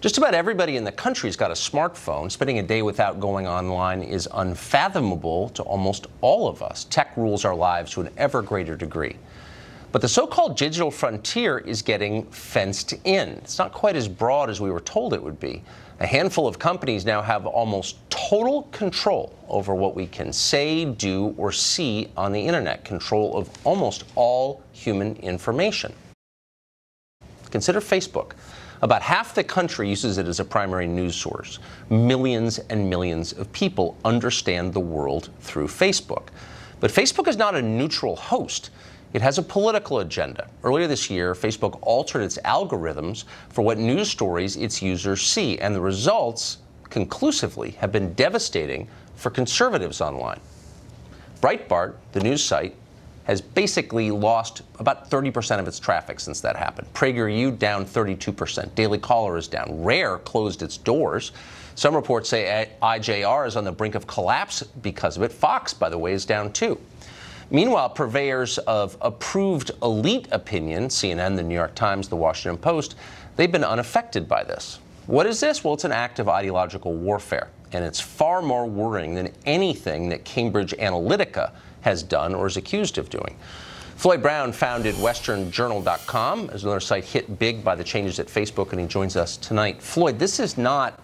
Just about everybody in the country's got a smartphone. Spending a day without going online is unfathomable to almost all of us. Tech rules our lives to an ever greater degree. But the so-called digital frontier is getting fenced in. It's not quite as broad as we were told it would be. A handful of companies now have almost total control over what we can say, do, or see on the internet. Control of almost all human information. Consider Facebook. About half the country uses it as a primary news source. Millions and millions of people understand the world through Facebook. But Facebook is not a neutral host. It has a political agenda. Earlier this year, Facebook altered its algorithms for what news stories its users see, and the results, conclusively, have been devastating for conservatives online. Breitbart, the news site, has basically lost about 30% of its traffic since that happened. PragerU down 32%. Daily Caller is down. Rare closed its doors. Some reports say IJR is on the brink of collapse because of it. Fox, by the way, is down too. Meanwhile, purveyors of approved elite opinion, CNN, the New York Times, the Washington Post, they've been unaffected by this. What is this? Well, it's an act of ideological warfare, and it's far more worrying than anything that Cambridge Analytica has done or is accused of doing. Floyd Brown founded westernjournal.com as another site hit big by the changes at Facebook, and he joins us tonight. Floyd, this is not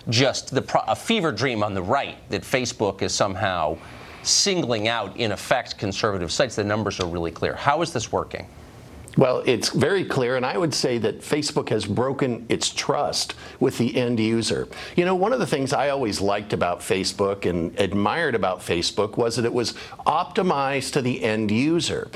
just a fever dream on the right that Facebook is somehow singling out, in effect, conservative sites. The numbers are really clear. How is this working? Well, it's very clear, and I would say that Facebook has broken its trust with the end user. You know, one of the things I always liked about Facebook and admired about Facebook was that it was optimized to the end user.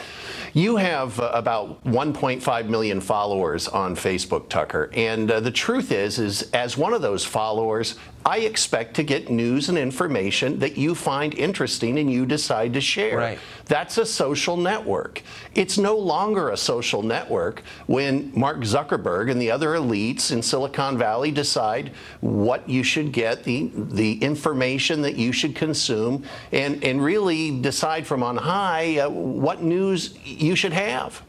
You have about 1.5 million followers on Facebook, Tucker, and the truth is as one of those followers, I expect to get news and information that you find interesting and you decide to share. Right. That's a social network. It's no longer a social network when Mark Zuckerberg and the other elites in Silicon Valley decide what you should get, the information that you should consume, and really decide from on high what news you should have.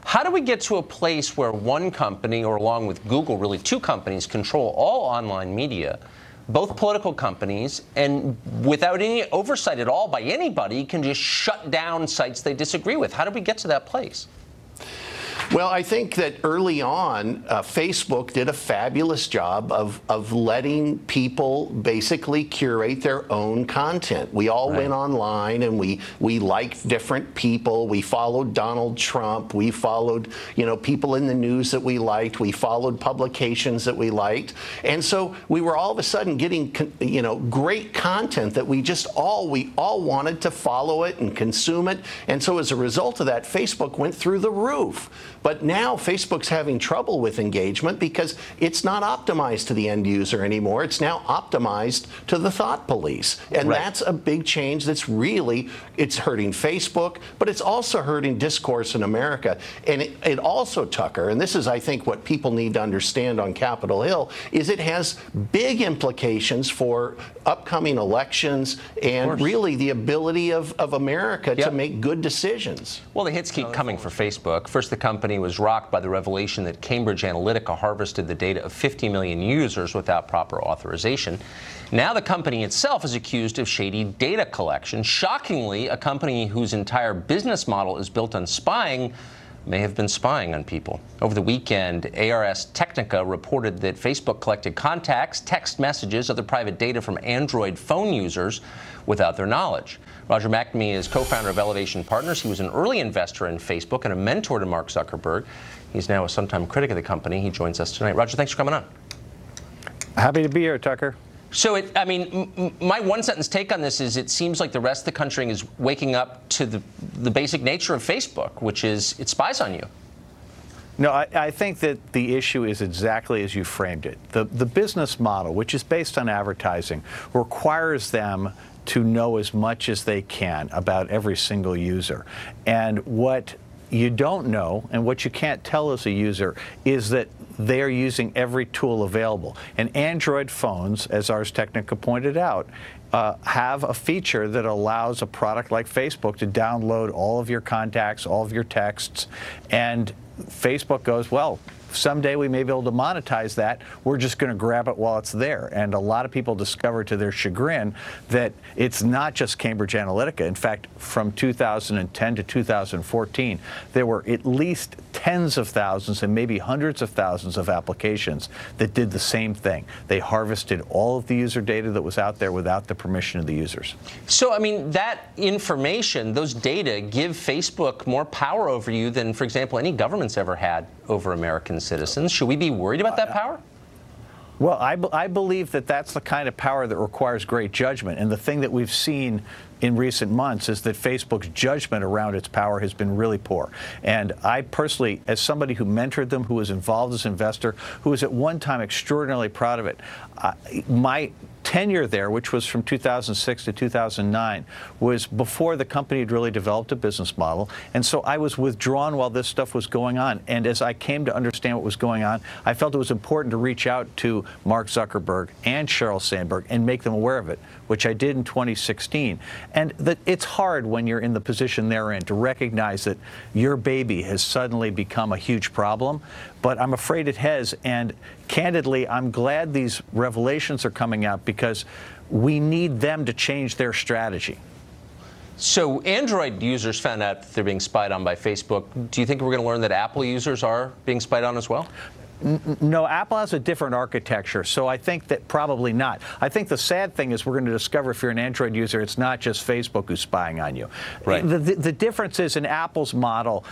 How do we get to a place where one company, or along with Google, really two companies, control all online media, both political companies, and without any oversight at all by anybody, can just shut down sites they disagree with? How do we get to that place? Well, I think that early on, Facebook did a fabulous job of letting people basically curate their own content. We all went online and we liked different people. We followed Donald Trump. We followed, people in the news that we liked. We followed publications that we liked. And so we were all of a sudden getting, great content that we all wanted to follow it and consume it. And so as a result of that, Facebook went through the roof. But now Facebook's having trouble with engagement because it's not optimized to the end user anymore. It's now optimized to the thought police. And that's a big change that's really, it's hurting Facebook, but it's also hurting discourse in America. And it also, Tucker, and this is, I think, what people need to understand on Capitol Hill, is it has big implications for upcoming elections and really the ability of America to make good decisions. Well, the hits keep coming for Facebook. First, the company was rocked by the revelation that Cambridge Analytica harvested the data of 50 million users without proper authorization. Now the company itself is accused of shady data collection. Shockingly, a company whose entire business model is built on spying may have been spying on people. Over the weekend, ARS Technica reported that Facebook collected contacts, text messages, other private data from Android phone users without their knowledge. Roger McNamee is co-founder of Elevation Partners. He was an early investor in Facebook and a mentor to Mark Zuckerberg. He's now a sometime critic of the company. He joins us tonight. Roger, thanks for coming on. Happy to be here, Tucker. So, my one-sentence take on this is it seems like the rest of the country is waking up to the basic nature of Facebook, which is it spies on you. No, I think that the issue is exactly as you framed it. The business model, which is based on advertising, requires them to know as much as they can about every single user. And what you don't know and what you can't tell as a user is that they're using every tool available. And Android phones, as Ars Technica pointed out, have a feature that allows a product like Facebook to download all of your contacts, all of your texts, and Facebook goes, well, someday we may be able to monetize that. We're just going to grab it while it's there. And a lot of people discovered to their chagrin that it's not just Cambridge Analytica. In fact, from 2010 to 2014, there were at least tens of thousands and maybe hundreds of thousands of applications that did the same thing. They harvested all of the user data that was out there without the permission of the users. So, I mean, that information, those data, give Facebook more power over you than, for example, any government's ever had over American citizens. Should we be worried about that power? Well, I believe that that's the kind of power that requires great judgment. And the thing that we've seen in recent months is that Facebook's judgment around its power has been really poor. And I personally, as somebody who mentored them, who was involved as an investor, who was at one time extraordinarily proud of it, my tenure there, which was from 2006 to 2009, was before the company had really developed a business model. And so I was withdrawn while this stuff was going on. And as I came to understand what was going on, I felt it was important to reach out to Mark Zuckerberg and Sheryl Sandberg and make them aware of it, which I did in 2016. And it's hard when you're in the position they're in to recognize that your baby has suddenly become a huge problem. But I'm afraid it has. And candidly, I'm glad these revelations are coming out because we need them to change their strategy. So Android users found out that they're being spied on by Facebook. Do you think we're going to learn that Apple users are being spied on as well? No, Apple has a different architecture, so I think that probably not. I think the sad thing is we're going to discover if you're an Android user, it's not just Facebook who's spying on you. Right. The difference is in Apple's model,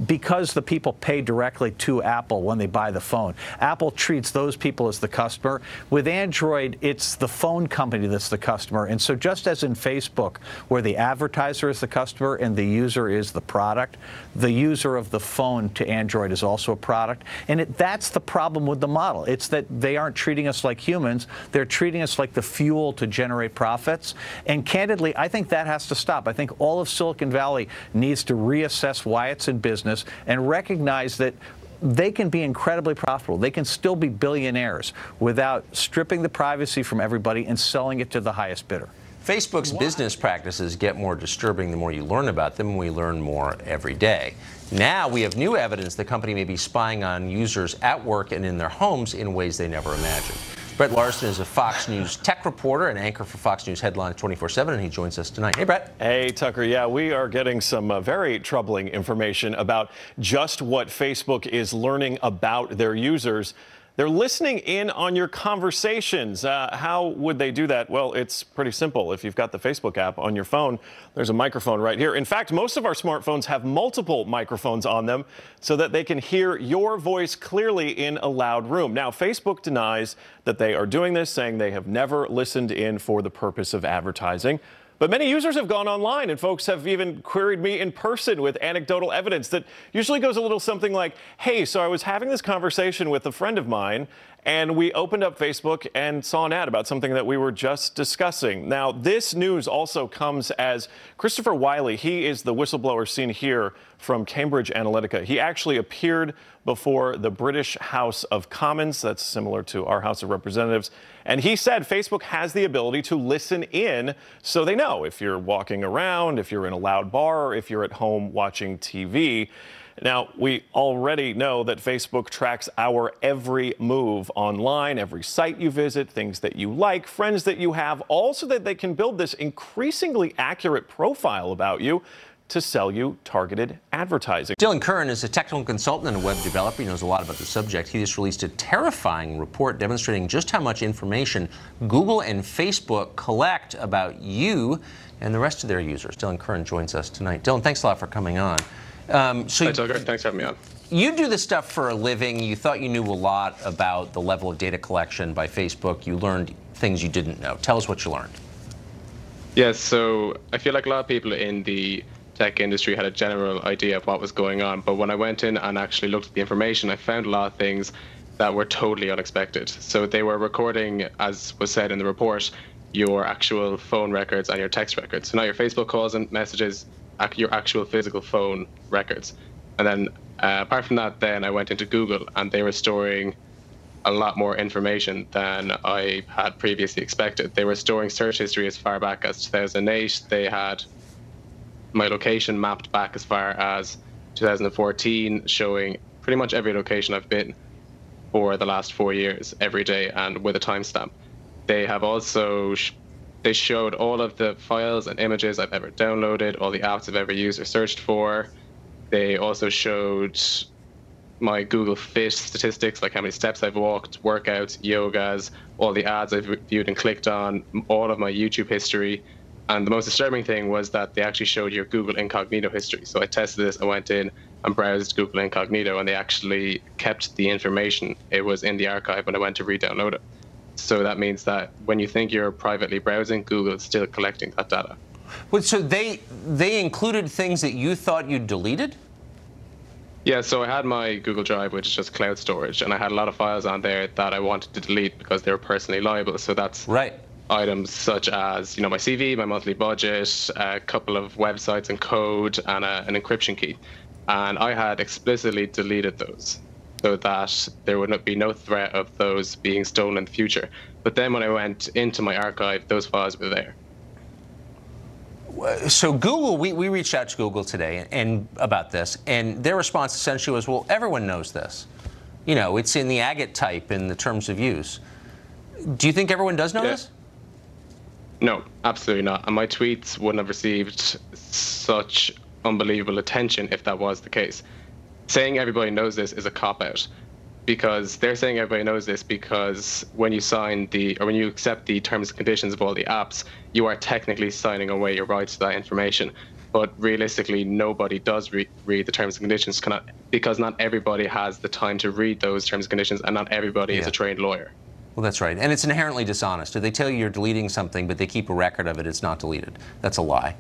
because the people pay directly to Apple when they buy the phone, Apple treats those people as the customer. With Android, it's the phone company that's the customer. And so just as in Facebook, where the advertiser is the customer and the user is the product, the user of the phone to Android is also a product. And that's the problem with the model. It's that they aren't treating us like humans. They're treating us like the fuel to generate profits. And candidly, I think that has to stop. I think all of Silicon Valley needs to reassess why it's in business and recognize that they can be incredibly profitable. They can still be billionaires without stripping the privacy from everybody and selling it to the highest bidder. Facebook's business practices get more disturbing the more you learn about them, and we learn more every day. Now we have new evidence the company may be spying on users at work and in their homes in ways they never imagined. Brett Larson is a Fox News tech reporter and anchor for Fox News Headlines 24/7, and he joins us tonight. Hey, Brett. Hey, Tucker. Yeah, we are getting some very troubling information about just what Facebook is learning about their users. They're listening in on your conversations. How would they do that? Well, it's pretty simple. If you've got the Facebook app on your phone, there's a microphone right here. In fact, most of our smartphones have multiple microphones on them so that they can hear your voice clearly in a loud room. Now, Facebook denies that they are doing this, saying they have never listened in for the purpose of advertising. But many users have gone online, and folks have even queried me in person with anecdotal evidence that usually goes a little something like, hey, so I was having this conversation with a friend of mine, and we opened up Facebook and saw an ad about something that we were just discussing. Now, this news also comes as Christopher Wiley, he is the whistleblower seen here from Cambridge Analytica. He actually appeared before the British House of Commons. That's similar to our House of Representatives. And he said Facebook has the ability to listen in so they know if you're walking around, if you're in a loud bar, or if you're at home watching TV. Now, we already know that Facebook tracks our every move online, every site you visit, things that you like, friends that you have, all so that they can build this increasingly accurate profile about you to sell you targeted advertising. Dylan Curran is a technical consultant and a web developer. He knows a lot about the subject. He just released a terrifying report demonstrating just how much information Google and Facebook collect about you and the rest of their users. Dylan Curran joins us tonight. Dylan, thanks a lot for coming on. Hi, Tucker. Thanks for having me on. You do this stuff for a living. You thought you knew a lot about the level of data collection by Facebook. You learned things you didn't know. Tell us what you learned. Yes, so I feel like a lot of people in the tech industry had a general idea of what was going on, but when I went in and actually looked at the information, I found a lot of things that were totally unexpected. So they were recording, as was said in the report, your actual phone records and your text records. So not your Facebook calls and messages, your actual physical phone records. And then apart from that, then I went into Google and they were storing a lot more information than I had previously expected. They were storing search history as far back as 2008. They had my location mapped back as far as 2014, showing pretty much every location I've been for the last 4 years, every day, and with a timestamp. They have also they showed all of the files and images I've ever downloaded, all the apps I've ever used or searched for. They also showed my Google Fit statistics, like how many steps I've walked, workouts, yogas, all the ads I've viewed and clicked on, all of my YouTube history. And the most disturbing thing was that they actually showed your Google Incognito history. So I tested this, I went in and browsed Google Incognito, and they actually kept the information. It was in the archive when I went to re-download it. So that means that when you think you're privately browsing, Google is still collecting that data. Well, so they included things that you thought you'd deleted? Yeah, so I had my Google Drive, which is just cloud storage, and I had a lot of files on there that I wanted to delete because they were personally liable. So that's right. Items such as, my CV, my monthly budget, a couple of websites and code, and an encryption key. And I had explicitly deleted those so that there would be no threat of those being stolen in the future. But then when I went into my archive, those files were there. So Google, we reached out to Google today and about this, and their response essentially was, well, everyone knows this. It's in the agate type in the terms of use. Do you think everyone does know this? No, absolutely not. And my tweets wouldn't have received such unbelievable attention if that was the case. Saying everybody knows this is a cop-out, because they're saying everybody knows this because when you when you accept the terms and conditions of all the apps, you are technically signing away your rights to that information. But realistically, nobody does read the terms and conditions because not everybody has the time to read those terms and conditions, and not everybody is a trained lawyer. Well, that's right. And it's inherently dishonest. If they tell you you're deleting something, but they keep a record of it, it's not deleted. That's a lie.